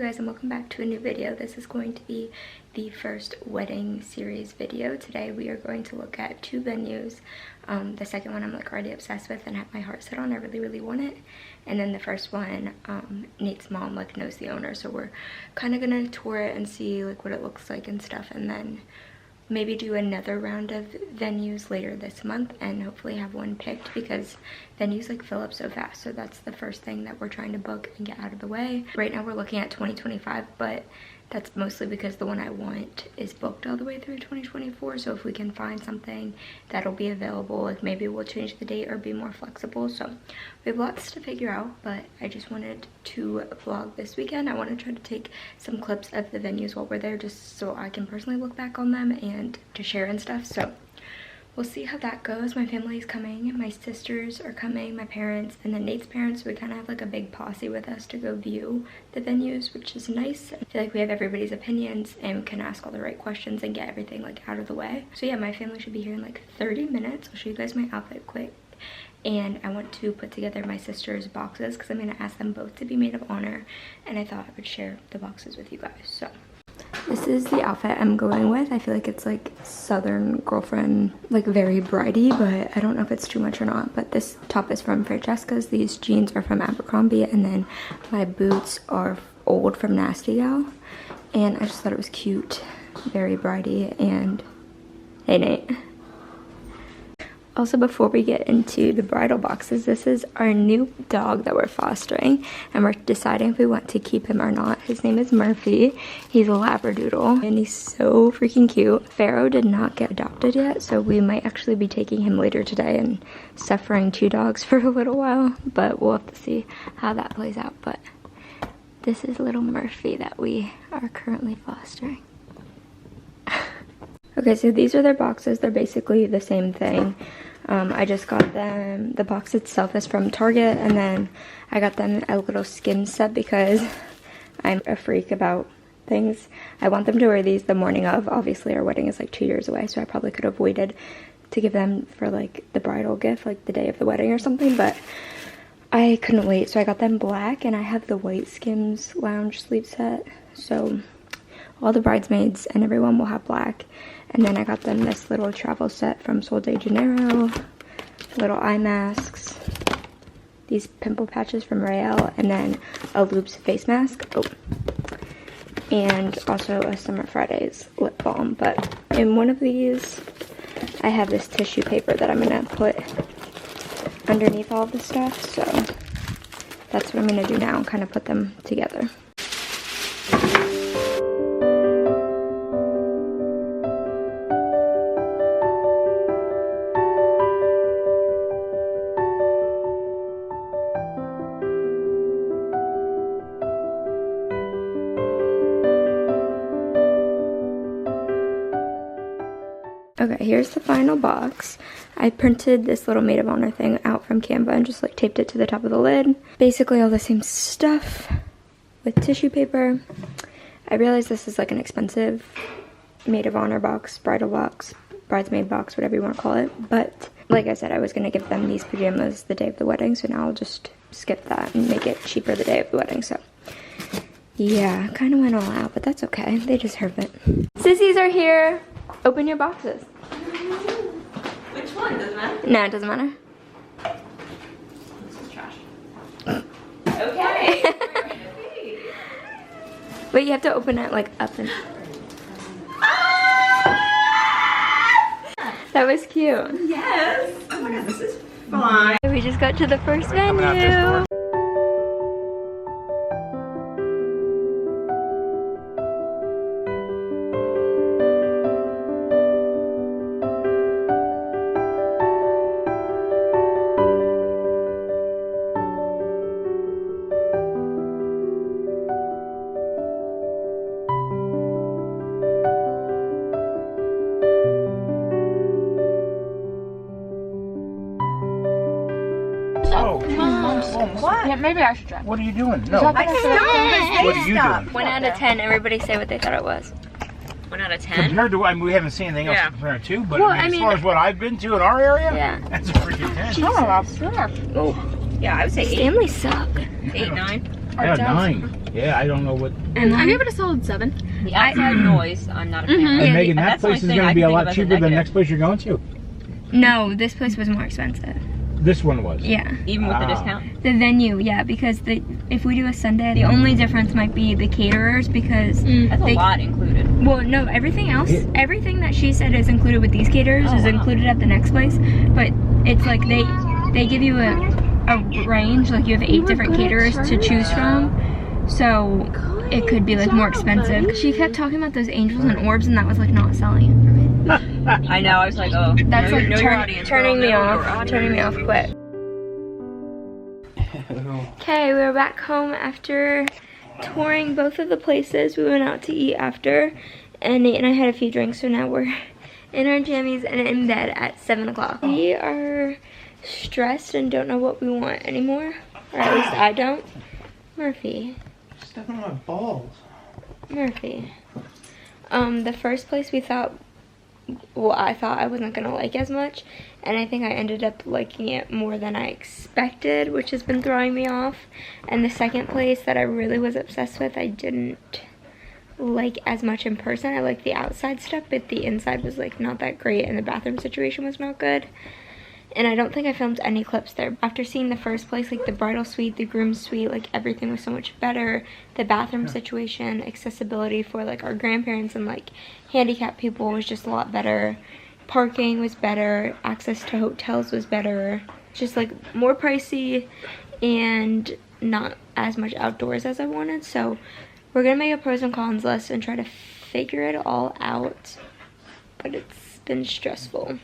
guys, and welcome back to a new video. This is going to be the first wedding series video. Today we are going to look at two venues. The second one I'm like already obsessed with and have my heart set on. I really want it. And then the first one, Nate's mom like knows the owner, so we're kind of gonna tour it and see like what it looks like and stuff, and then maybe do another round of venues later this month and hopefully have one picked, because venues like fill up so fast. So that's the first thing that we're trying to book and get out of the way. Right now we're looking at 2025, but that's mostly because the one I want is booked all the way through 2024. So if we can find something that'll be available, like maybe we'll change the date or be more flexible. So we have lots to figure out, but I just wanted to vlog this weekend. I want to try to take some clips of the venues while we're there, just so I can personally look back on them and to share and stuff. So we'll see how that goes. My family's coming, my sisters are coming, my parents, and then Nate's parents. So we kind of have like a big posse with us to go view the venues, which is nice. I feel like we have everybody's opinions and can ask all the right questions and get everything like out of the way. So yeah, my family should be here in like 30 minutes. I'll show you guys my outfit quick. And I want to put together my sister's boxes because I'm going to ask them both to be maid of honor, and I thought I would share the boxes with you guys. So this is the outfit I'm going with. I feel like it's like Southern girlfriend, like very bridey, but I don't know if it's too much or not. But this top is from Francesca's, these jeans are from Abercrombie, and then my boots are old from Nasty Gal. And I just thought it was cute, very bridey. And hey Nate. Also, before we get into the bridal boxes, this is our new dog that we're fostering, and we're deciding if we want to keep him or not. His name is Murphy. He's a Labradoodle, and he's so freaking cute. Pharaoh did not get adopted yet, so we might actually be taking him later today and suffering two dogs for a little while, but we'll have to see how that plays out. But this is little Murphy that we are currently fostering. Okay, so these are their boxes. They're basically the same thing. I just got them, the box itself is from Target, and then I got them a little skin set because I'm a freak about things. I want them to wear these the morning of. Obviously our wedding is like 2 years away, so I probably could have waited to give them for like the bridal gift, like the day of the wedding or something, but I couldn't wait. So I got them black, and I have the white Skims lounge sleeve set. So all the bridesmaids and everyone will have black. And then I got them this little travel set from Sol de Janeiro, little eye masks, these pimple patches from Rael, and then a Loops face mask. Oh, and also a Summer Fridays lip balm. But in one of these, I have this tissue paper that I'm gonna put underneath all of the stuff. So that's what I'm gonna do now, kind of put them together. Okay, here's the final box. I printed this little maid of honor thing out from Canva and just like taped it to the top of the lid. Basically all the same stuff with tissue paper. I realize this is like an expensive maid of honor box, bridal box, bridesmaid box, whatever you want to call it. But like I said, I was going to give them these pajamas the day of the wedding, so now I'll just skip that and make it cheaper the day of the wedding. So yeah, kind of went all out, but that's okay. They deserve it. Sissies are here. Open your boxes. Which one? Doesn't matter? No, it doesn't matter. This is trash. Okay. But you have to open it like up and... That was cute. Yes. Oh my god, this is fun. We just got to the first venue. Oh, What? Yeah, maybe I should try. what are you doing? No. I can't. What are you doing? 1 out of 10. Everybody say what they thought it was. 1 out of 10. Compared to, I mean, we haven't seen anything else Yeah. to compare it to, but Well, I I mean, mean- as far as what I've been to in our area, Yeah. that's a freaking 10. Oh, that's good. Oh, Yeah, I would say 8. Stanley suck. 8, 9. Yeah, 9. Yeah, I don't know what. And I then, give it a solid 7. The outside noise, I'm not a fan. And Yeah, Megan, that that's the place is only going to thing be I a can lot think of as a cheaper than the negative. next place you're going to. no, this place was more expensive. This one was. Yeah. Even with the Ah. discount. The venue, yeah, because if we do a Sunday, the only difference might be the caterers because That's a they, lot included. well, no, everything else, Yeah. everything that she said is included with these caterers Oh, is wow. included at the next place. But it's like they give you a range, like you have 8 different caterers to choose from. So it could be like more expensive. She kept talking about those angels and orbs, and that was like not selling it for me. I know, I was like, oh, That's know, like know your audience. turning girl, me know your off. audience. Turning me off quick. Okay, we're back home after touring both of the places. We went out to eat after, and Nate and I had a few drinks, so now we're in our jammies and in bed at 7 o'clock. We are stressed and don't know what we want anymore, or at least I don't. Murphy. Step on my balls. Murphy. The first place we thought, well, I thought I wasn't gonna like as much, and I think I ended up liking it more than I expected, which has been throwing me off. And the second place that I really was obsessed with, I didn't like as much in person. I liked the outside stuff, but the inside was like not that great, and the bathroom situation was not good. And I don't think I filmed any clips there. After seeing the first place, like the bridal suite, the groom's suite, like everything was so much better. The bathroom situation, accessibility for like our grandparents and like handicapped people was just a lot better. Parking was better, access to hotels was better. Just like more pricey and not as much outdoors as I wanted. So we're gonna make a pros and cons list and try to figure it all out. But it's been stressful.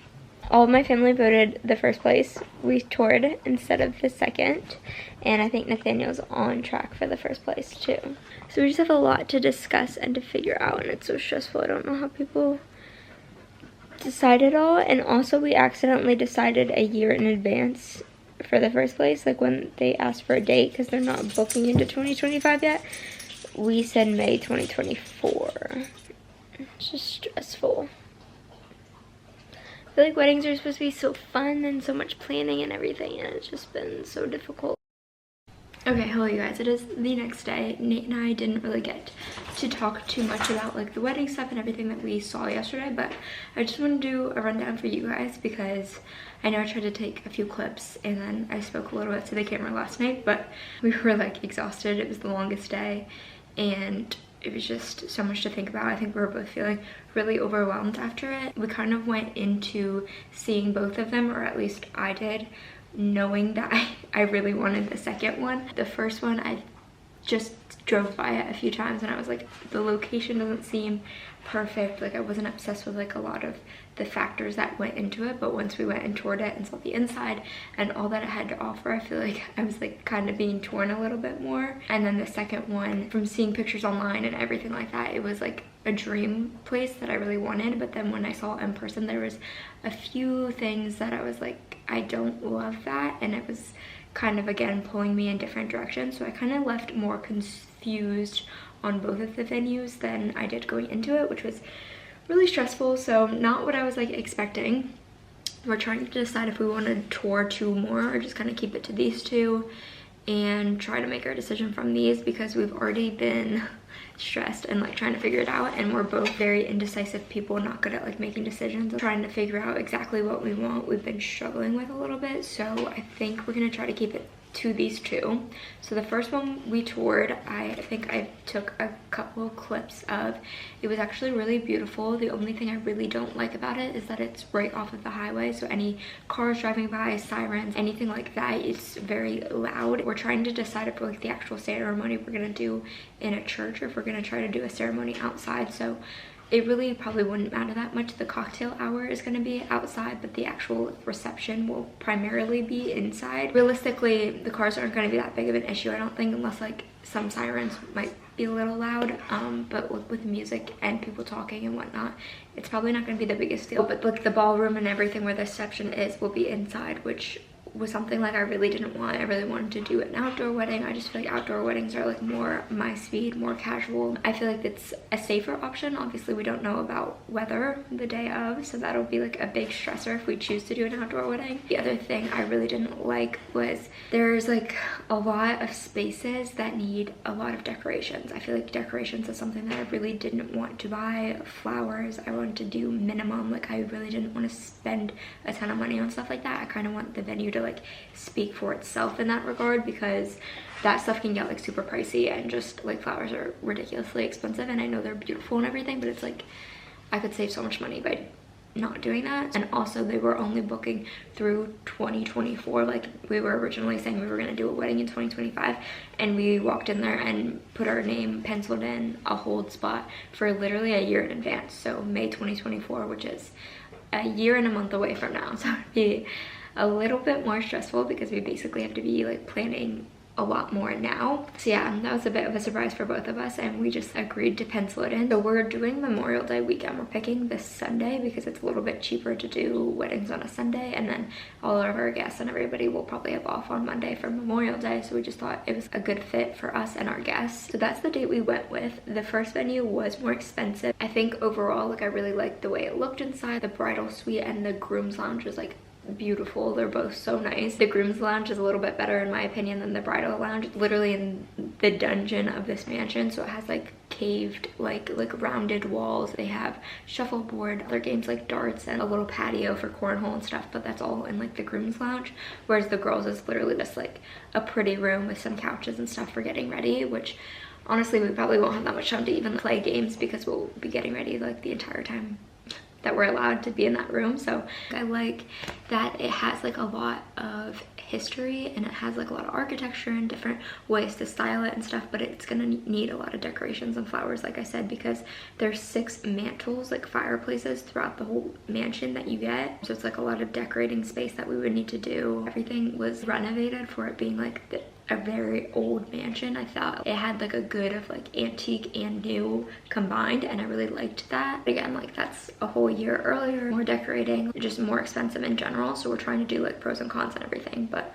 All of my family voted the first place we toured instead of the second, and I think Nathaniel's on track for the first place too. So we just have a lot to discuss and to figure out, and it's so stressful. I don't know how people decide it all. And also we accidentally decided a year in advance for the first place, like when they asked for a date because they're not booking into 2025 yet. We said May 2024. It's just stressful. I feel like weddings are supposed to be so fun and so much planning and everything, and it's just been so difficult. Okay, hello you guys. It is the next day. Nate and I didn't really get to talk too much about like the wedding stuff and everything that we saw yesterday, but I just want to do a rundown for you guys because I know I tried to take a few clips and then I spoke a little bit to the camera last night, but we were like exhausted. It was the longest day and it was just so much to think about. I think we were both feeling really overwhelmed after it. We kind of went into seeing both of them, or at least I did, knowing that I really wanted the second one. The first one, I just drove by it a few times and I was like, the location doesn't seem perfect. Like I wasn't obsessed with like a lot of the factors that went into it, but once we went and toured it and saw the inside and all that it had to offer, I feel like I was like kind of being torn a little bit more. And then the second one, from seeing pictures online and everything like that, it was like a dream place that I really wanted. But then when I saw it in person, there was a few things that I was like, I don't love that, and it was kind of again pulling me in different directions. So I kind of left more confused on both of the venues than I did going into it, which was really stressful. So not what I was like expecting. We're trying to decide if we want to tour 2 more or just kind of keep it to these 2 and try to make our decision from these, because we've already been stressed and like trying to figure it out, and we're both very indecisive people, not good at like making decisions, trying to figure out exactly what we want. We've been struggling with a little bit, so I think we're gonna try to keep it to these 2. So the first one we toured, I think I took a couple clips of. It was actually really beautiful. The only thing I really don't like about it is that it's right off of the highway, so any cars driving by, sirens, anything like that, it's very loud. We're trying to decide if like the actual ceremony we're gonna do in a church or if we're gonna try to do a ceremony outside. So it really probably wouldn't matter that much. The cocktail hour is going to be outside, but the actual reception will primarily be inside. Realistically, the cars aren't going to be that big of an issue, I don't think, unless like some sirens might be a little loud. But with music and people talking and whatnot, it's probably not going to be the biggest deal. But like the ballroom and everything where the reception is will be inside, which was something like I really didn't want. I really wanted to do an outdoor wedding. I just feel like outdoor weddings are like more my speed, more casual. I feel like it's a safer option. Obviously we don't know about weather the day of, so that'll be like a big stressor if we choose to do an outdoor wedding. The other thing I really didn't like was there's like a lot of spaces that need a lot of decorations. I feel like decorations is something that I really didn't want to buy. Flowers, I wanted to do minimum. Like I really didn't want to spend a ton of money on stuff like that. I kind of want the venue to like speak for itself in that regard, because that stuff can get like super pricey, and just like flowers are ridiculously expensive, and I know they're beautiful and everything, but it's like I could save so much money by not doing that. And also they were only booking through 2024. Like we were originally saying we were going to do a wedding in 2025, and we walked in there and put our name penciled in a hold spot for literally a year in advance. So May 2024, which is a year and a month away from now. So it'd be a little bit more stressful because we basically have to be like planning a lot more now. So yeah, that was a bit of a surprise for both of us, and we just agreed to pencil it in. So we're doing Memorial Day weekend. We're picking this Sunday because it's a little bit cheaper to do weddings on a Sunday, and then all of our guests and everybody will probably have off on Monday for Memorial Day, so we just thought it was a good fit for us and our guests. So that's the date we went with. The first venue was more expensive. I think overall, like I really liked the way it looked inside. The bridal suite and the groom's lounge was like beautiful. They're both so nice. The groom's lounge is a little bit better in my opinion than the bridal lounge. It's literally in the dungeon of this mansion, so it has like caved like rounded walls. They have shuffleboard, other games like darts, and a little patio for cornhole and stuff, but that's all in like the groom's lounge, whereas the girls is literally just like a pretty room with some couches and stuff for getting ready, which honestly we probably won't have that much time to even play games because we'll be getting ready like the entire time that we're allowed to be in that room. So I like that it has like a lot of history, and it has like a lot of architecture and different ways to style it and stuff, but it's gonna need a lot of decorations and flowers, like I said, because there's 6 mantles, like fireplaces throughout the whole mansion that you get. So it's like a lot of decorating space that we would need to do. Everything was renovated for it being like a very old mansion. I thought it had like a good of like antique and new combined, and I really liked that. Again, like that's a whole year earlier, more decorating, just more expensive in general, so we're trying to do like pros and cons and everything. But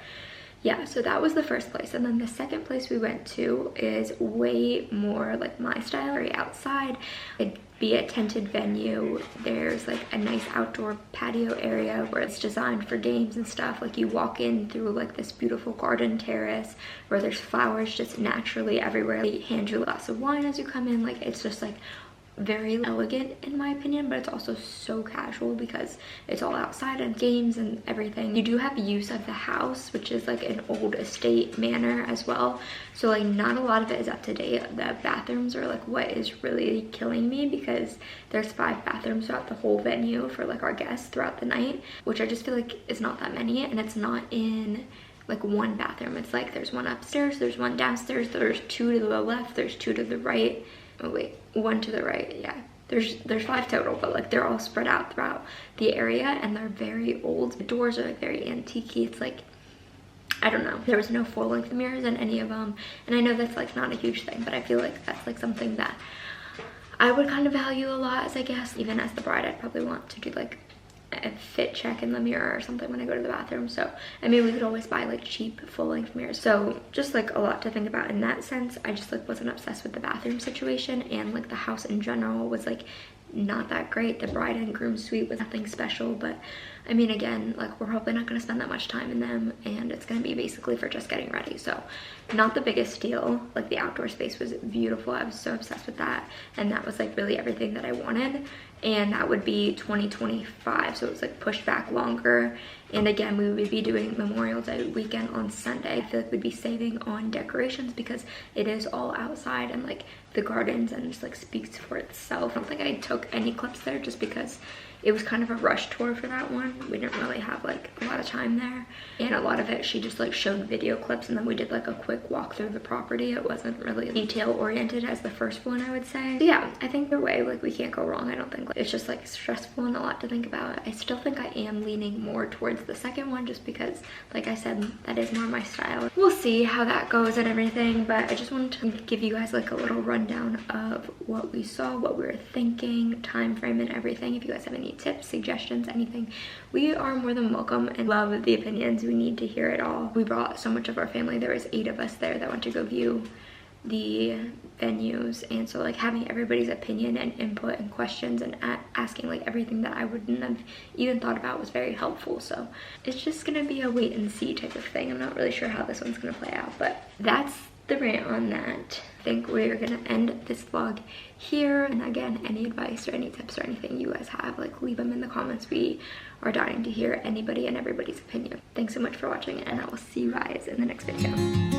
yeah, so that was the first place. And then the second place we went to is way more like my style, very outside. It'd be a tented venue. There's like a nice outdoor patio area where it's designed for games and stuff. Like you walk in through like this beautiful garden terrace where there's flowers just naturally everywhere. They hand you a glass of wine as you come in. Like it's just like very elegant in my opinion, but it's also so casual because it's all outside and games and everything. You do have use of the house, which is like an old estate manor as well, so like not a lot of it is up to date. The bathrooms are like what is really killing me, because there's 5 bathrooms throughout the whole venue for like our guests throughout the night, which I just feel like is not that many, and it's not in like one bathroom. It's like there's one upstairs, there's one downstairs, there's 2 to the left, there's 2 to the right. Oh wait, 1 to the right. Yeah, there's 5 total, but like they're all spread out throughout the area, and they're very old. The doors are like very antique-y. It's like, I don't know, there was no full-length mirrors in any of them, and I know that's like not a huge thing, but I feel like that's like something that I would kind of value a lot as a guest. Even as the bride, I'd probably want to do like a fit check in the mirror or something when I go to the bathroom. So I mean, we could always buy like cheap full-length mirrors. So just like a lot to think about in that sense. I just like wasn't obsessed with the bathroom situation, and like the house in general was like not that great. The bride and groom suite was nothing special, but I mean, again, like we're probably not going to spend that much time in them, and it's going to be basically for just getting ready. So not the biggest deal. Like the outdoor space was beautiful. I was so obsessed with that, and that was like really everything that I wanted. And that would be 2025, so it was like pushed back longer. And again, we would be doing Memorial Day weekend on Sunday. I feel like we'd be saving on decorations because it is all outside and like the gardens, and just like speaks for itself. I don't think I took any clips there just because it was kind of a rush tour for that one. We didn't really have like a lot of time there, and a lot of it she just like showed video clips, and then we did like a quick walk through the property. It wasn't really detail oriented as the first one, I would say. So yeah, I think the way like we can't go wrong. I don't think it's just like stressful and a lot to think about. I still think I am leaning more towards the second one just because, like I said, that is more my style. We'll see how that goes and everything, but I just wanted to give you guys like a little rundown of what we saw, what we were thinking, time frame, and everything. If you guys have any any tips, suggestions, anything, we are more than welcome and love the opinions. We need to hear it all. We brought so much of our family. There was 8 of us there that went to go view the venues, and so like having everybody's opinion and input and questions and asking like everything that I wouldn't have even thought about was very helpful. So it's just gonna be a wait and see type of thing. I'm not really sure how this one's gonna play out, but that's the rant on that. I think we're gonna end this vlog here, and again, any advice or any tips or anything you guys have, like leave them in the comments. We are dying to hear anybody and everybody's opinion. Thanks so much for watching, and I will see you guys in the next video.